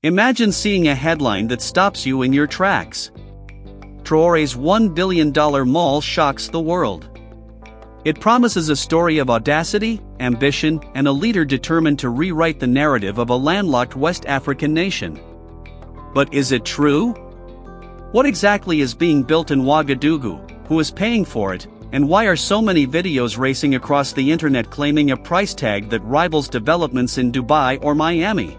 Imagine seeing a headline that stops you in your tracks. Traore's $1 billion mall shocks the world. It promises a story of audacity, ambition, and a leader determined to rewrite the narrative of a landlocked West African nation. But is it true? What exactly is being built in Ouagadougou, who is paying for it, and why are so many videos racing across the internet claiming a price tag that rivals developments in Dubai or Miami?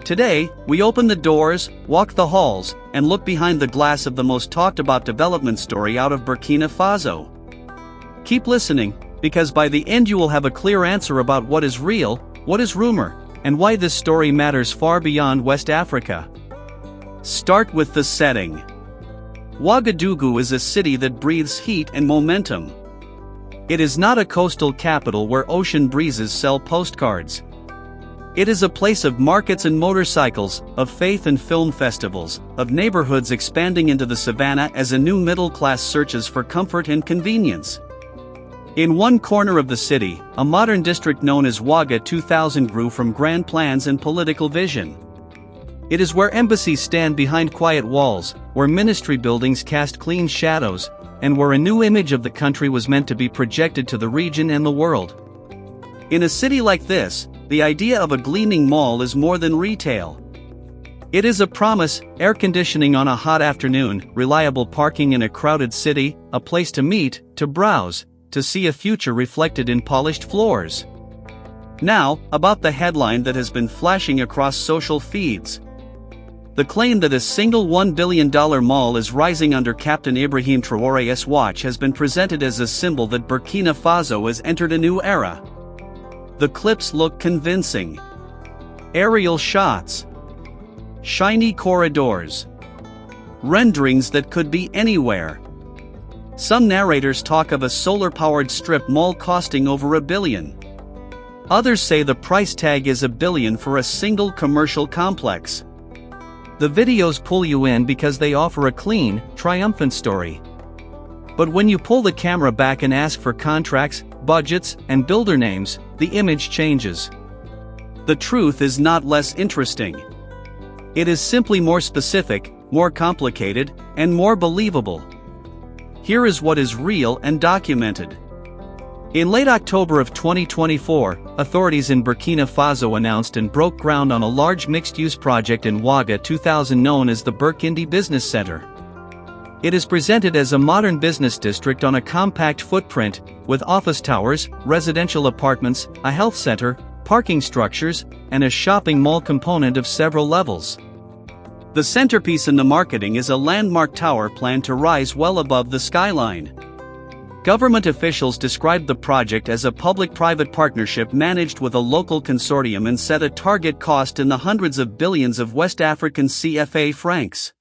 Today, we open the doors, walk the halls, and look behind the glass of the most talked about development story out of Burkina Faso. Keep listening, because by the end you will have a clear answer about what is real, what is rumor, and why this story matters far beyond West Africa. Start with the setting. Ouagadougou is a city that breathes heat and momentum. It is not a coastal capital where ocean breezes sell postcards. It is a place of markets and motorcycles, of faith and film festivals, of neighborhoods expanding into the savannah as a new middle class searches for comfort and convenience. In one corner of the city, a modern district known as Ouaga 2000 grew from grand plans and political vision. It is where embassies stand behind quiet walls, where ministry buildings cast clean shadows, and where a new image of the country was meant to be projected to the region and the world. In a city like this, the idea of a gleaming mall is more than retail. It is a promise: air conditioning on a hot afternoon, reliable parking in a crowded city, a place to meet, to browse, to see a future reflected in polished floors. Now, about the headline that has been flashing across social feeds. The claim that a single $1 billion mall is rising under Captain Ibrahim Traoré's watch has been presented as a symbol that Burkina Faso has entered a new era. The clips look convincing. Aerial shots, shiny corridors, renderings that could be anywhere. Some narrators talk of a solar-powered strip mall costing over $1 billion. Others say the price tag is $1 billion for a single commercial complex. The videos pull you in because they offer a clean, triumphant story. But when you pull the camera back and ask for contracts, budgets, and builder names, the image changes. The truth is not less interesting. It is simply more specific, more complicated, and more believable. Here is what is real and documented. In late October of 2024, authorities in Burkina Faso announced and broke ground on a large mixed-use project in Ouaga 2000 known as the Burkindi Business Center. It is presented as a modern business district on a compact footprint, with office towers, residential apartments, a health center, parking structures, and a shopping mall component of several levels. The centerpiece in the marketing is a landmark tower planned to rise well above the skyline. Government officials described the project as a public-private partnership managed with a local consortium and set a target cost in the hundreds of billions of West African CFA francs.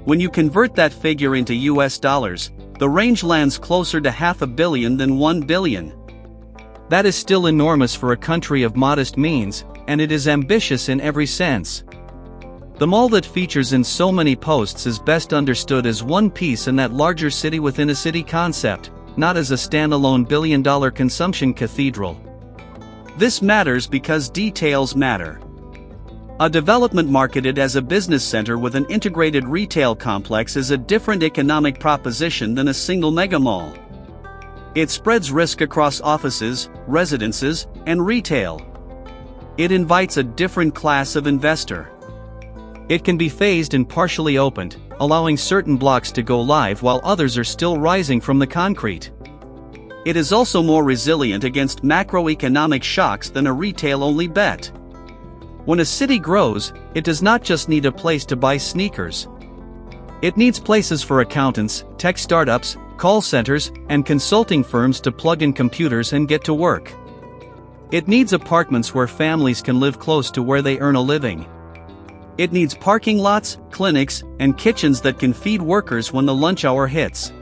When you convert that figure into US dollars, the range lands closer to $500 million than $1 billion. That is still enormous for a country of modest means, and it is ambitious in every sense. The mall that features in so many posts is best understood as one piece in that larger city within a city concept, not as a standalone billion-dollar consumption cathedral. This matters because details matter. A development marketed as a business center with an integrated retail complex is a different economic proposition than a single megamall. It spreads risk across offices, residences, and retail. It invites a different class of investor. It can be phased and partially opened, allowing certain blocks to go live while others are still rising from the concrete. It is also more resilient against macroeconomic shocks than a retail-only bet. When a city grows, it does not just need a place to buy sneakers. It needs places for accountants, tech startups, call centers, and consulting firms to plug in computers and get to work. It needs apartments where families can live close to where they earn a living. It needs parking lots, clinics, and kitchens that can feed workers when the lunch hour hits.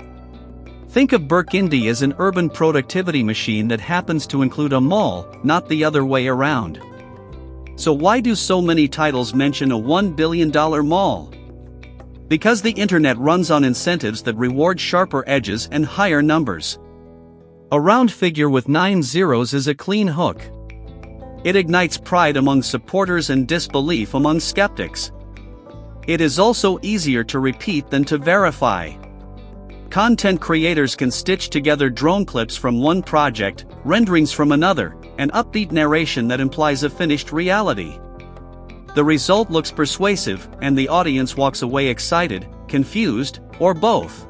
Think of Burkindi as an urban productivity machine that happens to include a mall, not the other way around. So why do so many titles mention a $1 billion mall? Because the internet runs on incentives that reward sharper edges and higher numbers. A round figure with 9 zeros is a clean hook. It ignites pride among supporters and disbelief among skeptics. It is also easier to repeat than to verify. Content creators can stitch together drone clips from one project, renderings from another, and upbeat narration that implies a finished reality. The result looks persuasive, and the audience walks away excited, confused, or both.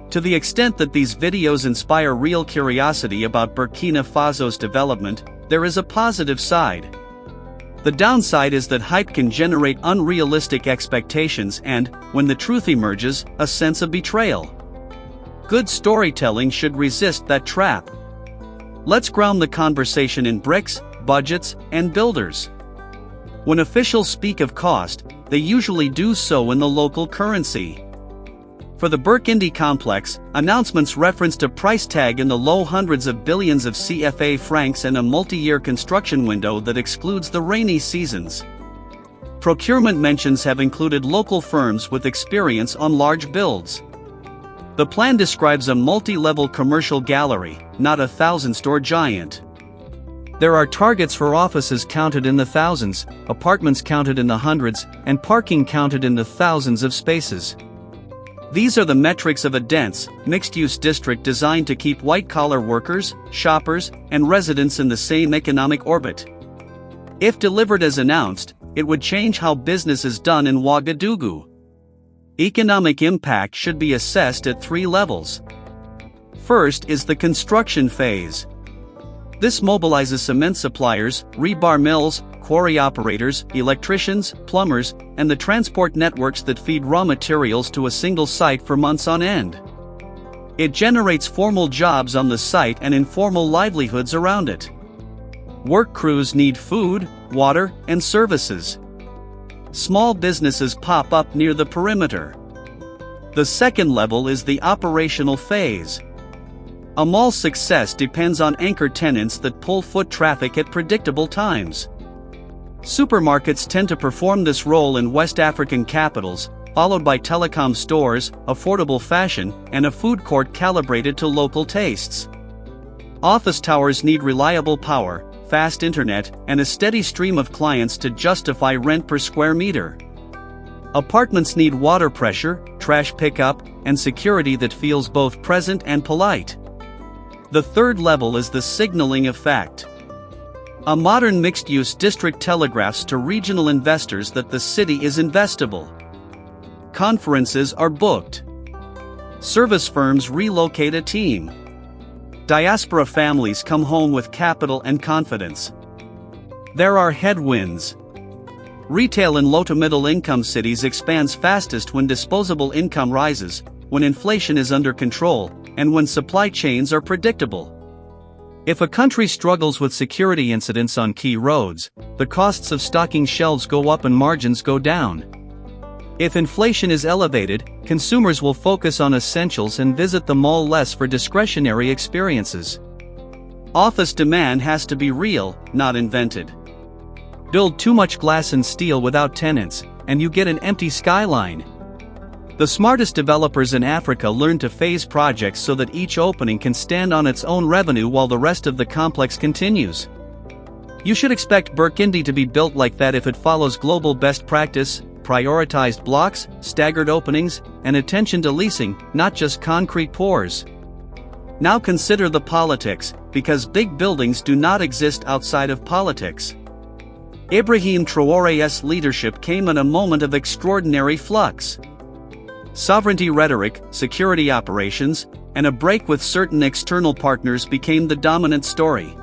To the extent that these videos inspire real curiosity about Burkina Faso's development, there is a positive side. The downside is that hype can generate unrealistic expectations and, when the truth emerges, a sense of betrayal. Good storytelling should resist that trap. Let's ground the conversation in bricks, budgets, and builders. When officials speak of cost, they usually do so in the local currency. For the Burkindi complex, announcements referenced a price tag in the low hundreds of billions of CFA francs and a multi-year construction window that excludes the rainy seasons. Procurement mentions have included local firms with experience on large builds. The plan describes a multi-level commercial gallery, not a 1,000-store giant. There are targets for offices counted in the thousands, apartments counted in the hundreds, and parking counted in the thousands of spaces. These are the metrics of a dense, mixed-use district designed to keep white-collar workers, shoppers, and residents in the same economic orbit. If delivered as announced, it would change how business is done in Ouagadougou. Economic impact should be assessed at 3 levels. First is the construction phase. This mobilizes cement suppliers, rebar mills, quarry operators, electricians, plumbers, and the transport networks that feed raw materials to a single site for months on end. It generates formal jobs on the site and informal livelihoods around it. Work crews need food, water, and services. Small businesses pop up near the perimeter. The second level is the operational phase. A mall's success depends on anchor tenants that pull foot traffic at predictable times. Supermarkets tend to perform this role in West African capitals, followed by telecom stores, affordable fashion, and a food court calibrated to local tastes. Office towers need reliable power, fast internet, and a steady stream of clients to justify rent per square meter. Apartments need water pressure, trash pickup, and security that feels both present and polite. The third level is the signaling effect. A modern mixed-use district telegraphs to regional investors that the city is investable. Conferences are booked. Service firms relocate a team. Diaspora families come home with capital and confidence. There are headwinds. Retail in low to middle income cities expands fastest when disposable income rises, when inflation is under control, and when supply chains are predictable. If a country struggles with security incidents on key roads, the costs of stocking shelves go up and margins go down. If inflation is elevated, consumers will focus on essentials and visit the mall less for discretionary experiences. Office demand has to be real, not invented. Build too much glass and steel without tenants, and you get an empty skyline. The smartest developers in Africa learn to phase projects so that each opening can stand on its own revenue while the rest of the complex continues. You should expect Burkindi to be built like that if it follows global best practice, prioritized blocks, staggered openings, and attention to leasing, not just concrete pours. Now consider the politics, because big buildings do not exist outside of politics. Ibrahim Traoré's leadership came in a moment of extraordinary flux. Sovereignty rhetoric, security operations, and a break with certain external partners became the dominant story.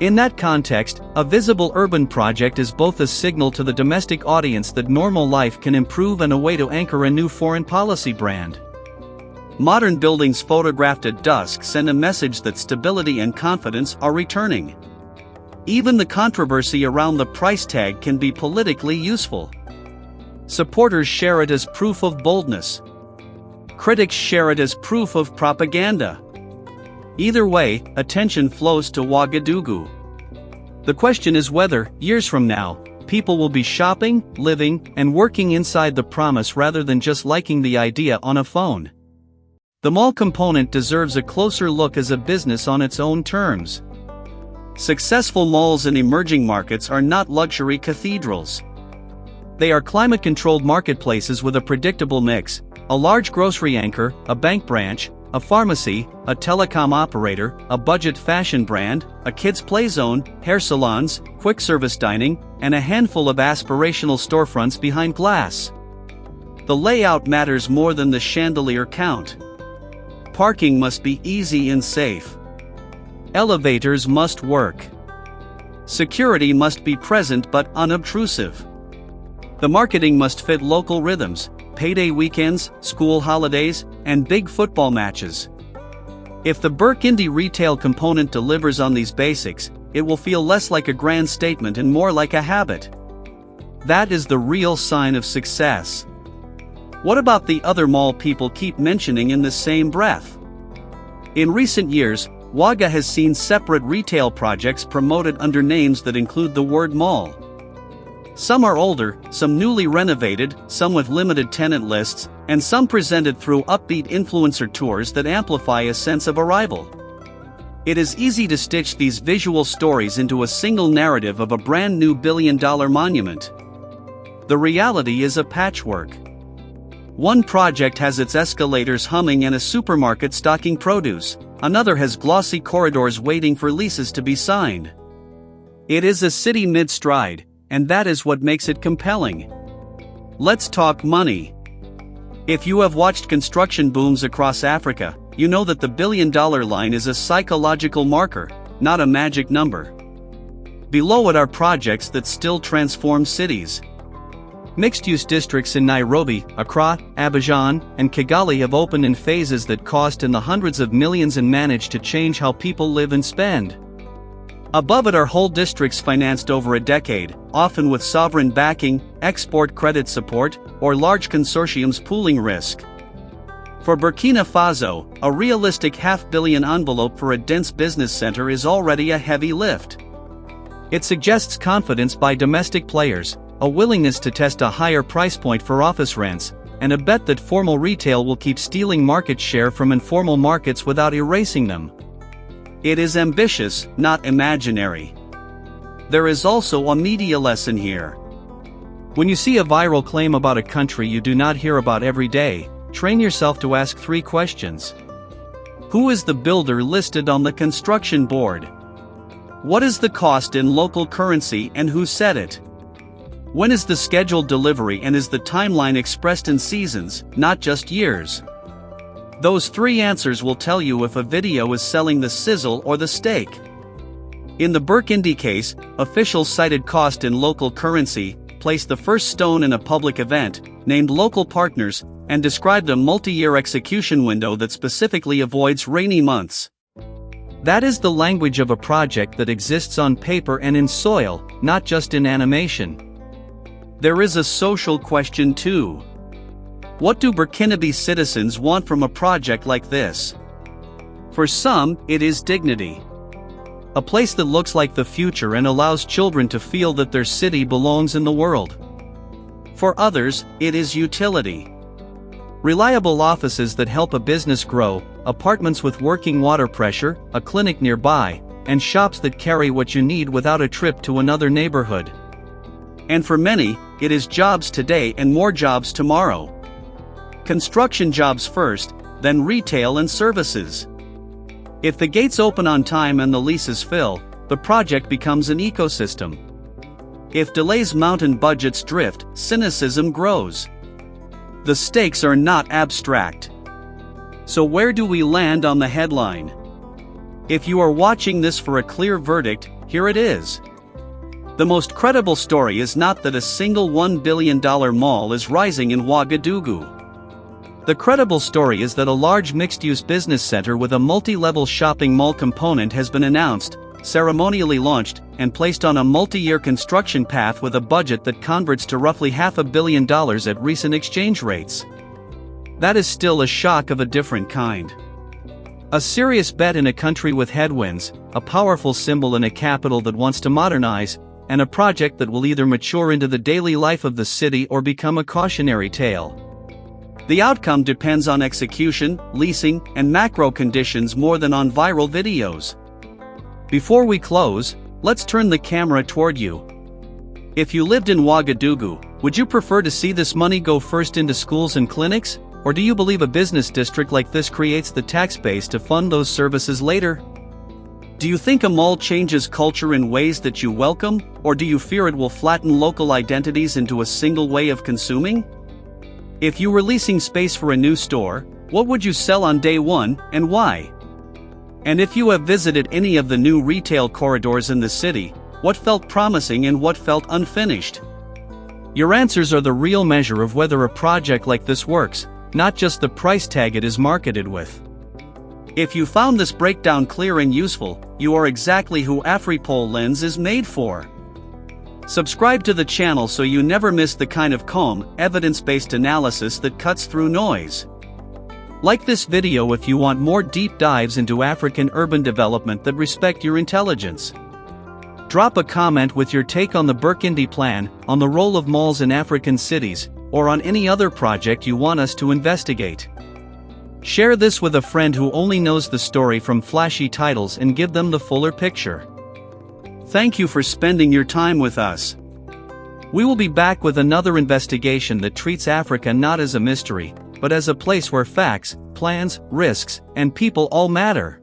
In that context, a visible urban project is both a signal to the domestic audience that normal life can improve and a way to anchor a new foreign policy brand. Modern buildings photographed at dusk send a message that stability and confidence are returning. Even the controversy around the price tag can be politically useful. Supporters share it as proof of boldness. Critics share it as proof of propaganda. Either way, attention flows to Ouagadougou. The question is whether, years from now, people will be shopping, living, and working inside the promise rather than just liking the idea on a phone. The mall component deserves a closer look as a business on its own terms. Successful malls in emerging markets are not luxury cathedrals. They are climate-controlled marketplaces with a predictable mix: a large grocery anchor, a bank branch, a pharmacy, a telecom operator, a budget fashion brand, a kids' play zone, hair salons, quick-service dining, and a handful of aspirational storefronts behind glass. The layout matters more than the chandelier count. Parking must be easy and safe. Elevators must work. Security must be present but unobtrusive. The marketing must fit local rhythms: payday weekends, school holidays, and big football matches. If the Burkindi retail component delivers on these basics, it will feel less like a grand statement and more like a habit. That is the real sign of success. What about the other mall people keep mentioning in the same breath? In recent years, Ouagadougou has seen separate retail projects promoted under names that include the word mall. Some are older, some newly renovated, some with limited tenant lists, and some presented through upbeat influencer tours that amplify a sense of arrival. It is easy to stitch these visual stories into a single narrative of a brand new billion-dollar monument. The reality is a patchwork. One project has its escalators humming and a supermarket stocking produce. Another has glossy corridors waiting for leases to be signed. It is a city mid-stride, and that is what makes it compelling. Let's talk money. If you have watched construction booms across Africa, you know that the billion-dollar line is a psychological marker, not a magic number. Below it are projects that still transform cities. Mixed-use districts in Nairobi, Accra, Abidjan, and Kigali have opened in phases that cost in the hundreds of millions and managed to change how people live and spend. Above it are whole districts financed over a decade, often with sovereign backing, export credit support, or large consortiums pooling risk. For Burkina Faso, a realistic $500 million envelope for a dense business center is already a heavy lift. It suggests confidence by domestic players, a willingness to test a higher price point for office rents, and a bet that formal retail will keep stealing market share from informal markets without erasing them. It is ambitious, not imaginary. There is also a media lesson here. When you see a viral claim about a country you do not hear about every day, train yourself to ask 3 questions. Who is the builder listed on the construction board? What is the cost in local currency and who said it? When is the scheduled delivery and is the timeline expressed in seasons, not just years? Those 3 answers will tell you if a video is selling the sizzle or the steak. In the Burkindi case, officials cited cost in local currency, placed the first stone in a public event, named local partners, and described a multi-year execution window that specifically avoids rainy months. That is the language of a project that exists on paper and in soil, not just in animation. There is a social question too. What do Burkinabe citizens want from a project like this? For some, it is dignity. A place that looks like the future and allows children to feel that their city belongs in the world. For others, it is utility. Reliable offices that help a business grow, apartments with working water pressure, a clinic nearby, and shops that carry what you need without a trip to another neighborhood. And for many, it is jobs today and more jobs tomorrow. Construction jobs first, then retail and services. If the gates open on time and the leases fill, the project becomes an ecosystem. If delays mount and budgets drift, cynicism grows. The stakes are not abstract. So where do we land on the headline? If you are watching this for a clear verdict, here it is. The most credible story is not that a single $1 billion mall is rising in Ouagadougou. The credible story is that a large mixed-use business center with a multi-level shopping mall component has been announced, ceremonially launched, and placed on a multi-year construction path with a budget that converts to roughly $500 million at recent exchange rates. That is still a shock of a different kind. A serious bet in a country with headwinds, a powerful symbol in a capital that wants to modernize, and a project that will either mature into the daily life of the city or become a cautionary tale. The outcome depends on execution, leasing, and macro conditions more than on viral videos. Before we close, let's turn the camera toward you. If you lived in Ouagadougou, would you prefer to see this money go first into schools and clinics, or do you believe a business district like this creates the tax base to fund those services later? Do you think a mall changes culture in ways that you welcome, or do you fear it will flatten local identities into a single way of consuming? If you were leasing space for a new store, what would you sell on day one, and why? And if you have visited any of the new retail corridors in the city, what felt promising and what felt unfinished? Your answers are the real measure of whether a project like this works, not just the price tag it is marketed with. If you found this breakdown clear and useful, you are exactly who AfriPol Lens is made for. Subscribe to the channel so you never miss the kind of calm, evidence-based analysis that cuts through noise. Like this video if you want more deep dives into African urban development that respect your intelligence. Drop a comment with your take on the Burkindi plan, on the role of malls in African cities, or on any other project you want us to investigate. Share this with a friend who only knows the story from flashy titles and give them the fuller picture. Thank you for spending your time with us. We will be back with another investigation that treats Africa not as a mystery, but as a place where facts, plans, risks, and people all matter.